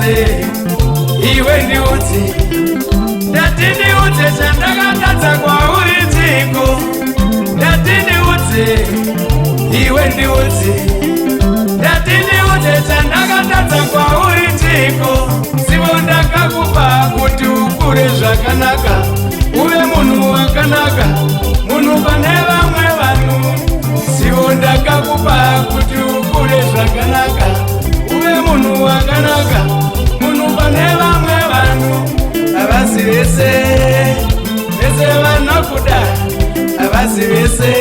ndiudze, iwe ndiudze, ndati ndiudze chandakatadza kwauri dziko. Ndati ndiudze, iwe ndiudze, ndati ndiudze chandakatadza kwauri dziko. Zivo ndakakupa kuti ukure zvakanaka, uve munhu wakanaka, munhu pane vamwe vanhu. Zivo ndakakupa kuti ukure zvakanaka, uve munhu wakanaka, munhu pane vamwe vanhu. Havasi vese, vese vanokuda, havasi vese,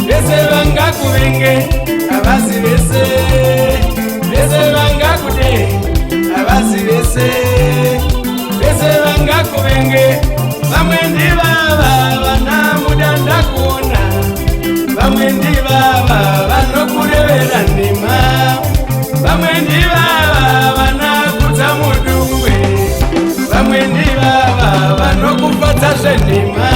vese vangakuvenge, havasi vese, vese vangakude, havasi vese, vese vangakuvenge. Vamwe ndivava vana mudanda kuona, vamwe ndivava vanokurevera ndima, vamwe ndivava vanakudza mudungwe, vamwe ndivava vanokufadza zvendima.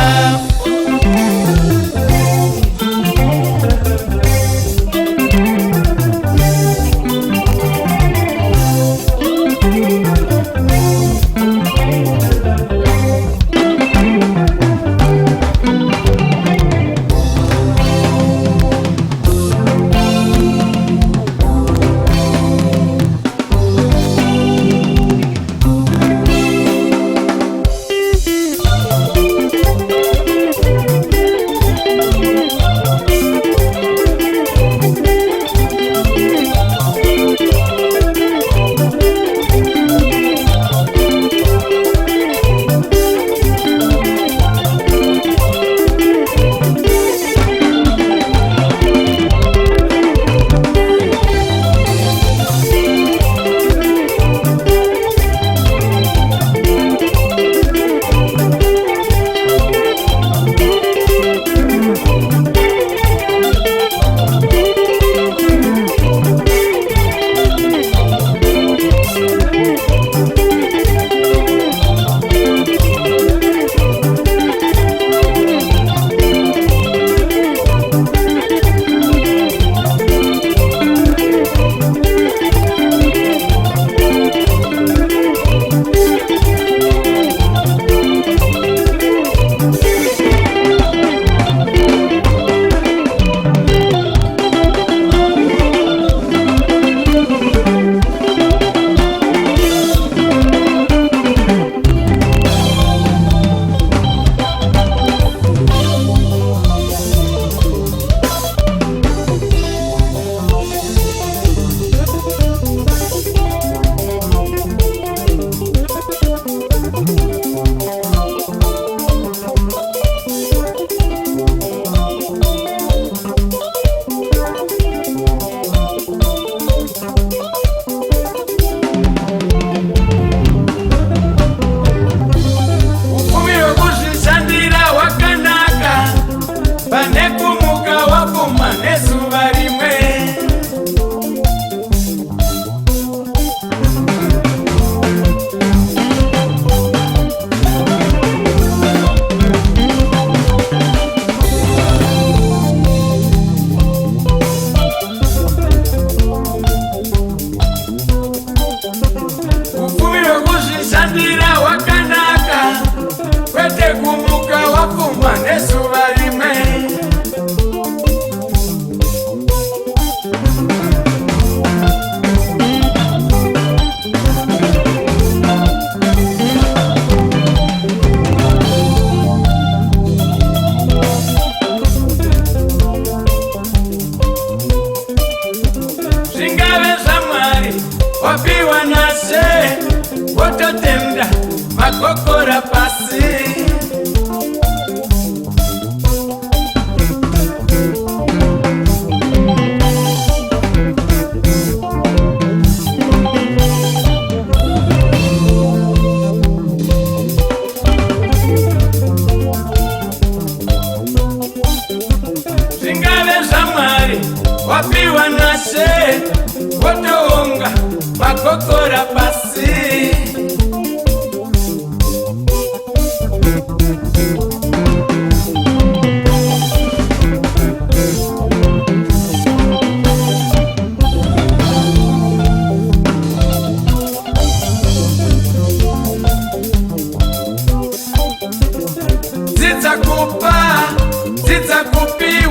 Wapiwa nase, wototenda, makokora pasi. Zingave zamari, wapiwa nase, wotoonga, makokora pasi.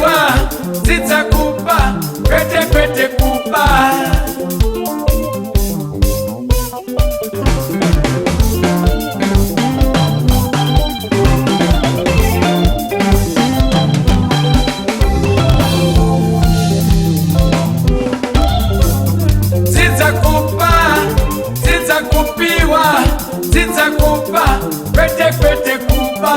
kupiwa zidzakupa kwete kwete kupa. Kupiwa zidzakupa kwete kwete kupa.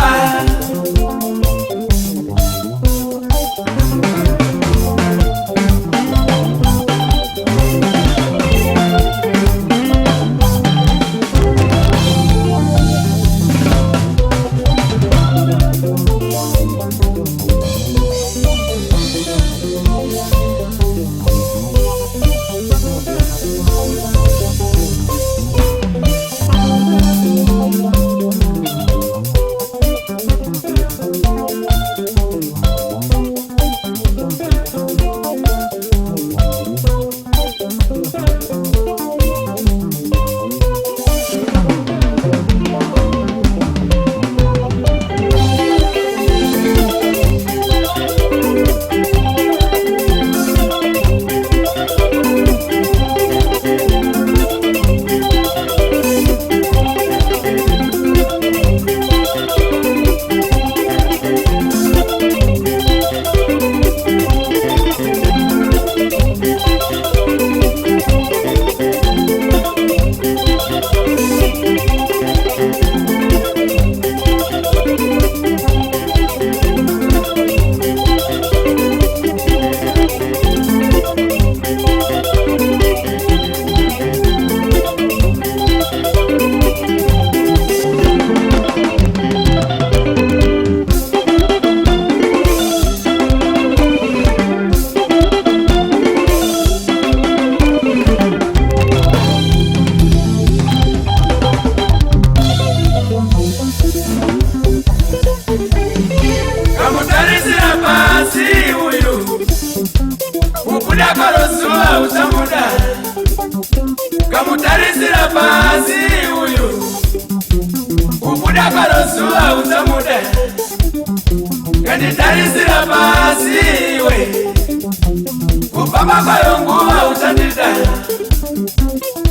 Kamutarisira pasi uyu kubuda karosuwa uzamuda. Kanditarisira pasi we kupama kwayonguwa utandida.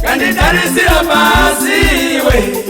Kanditarisira pasi we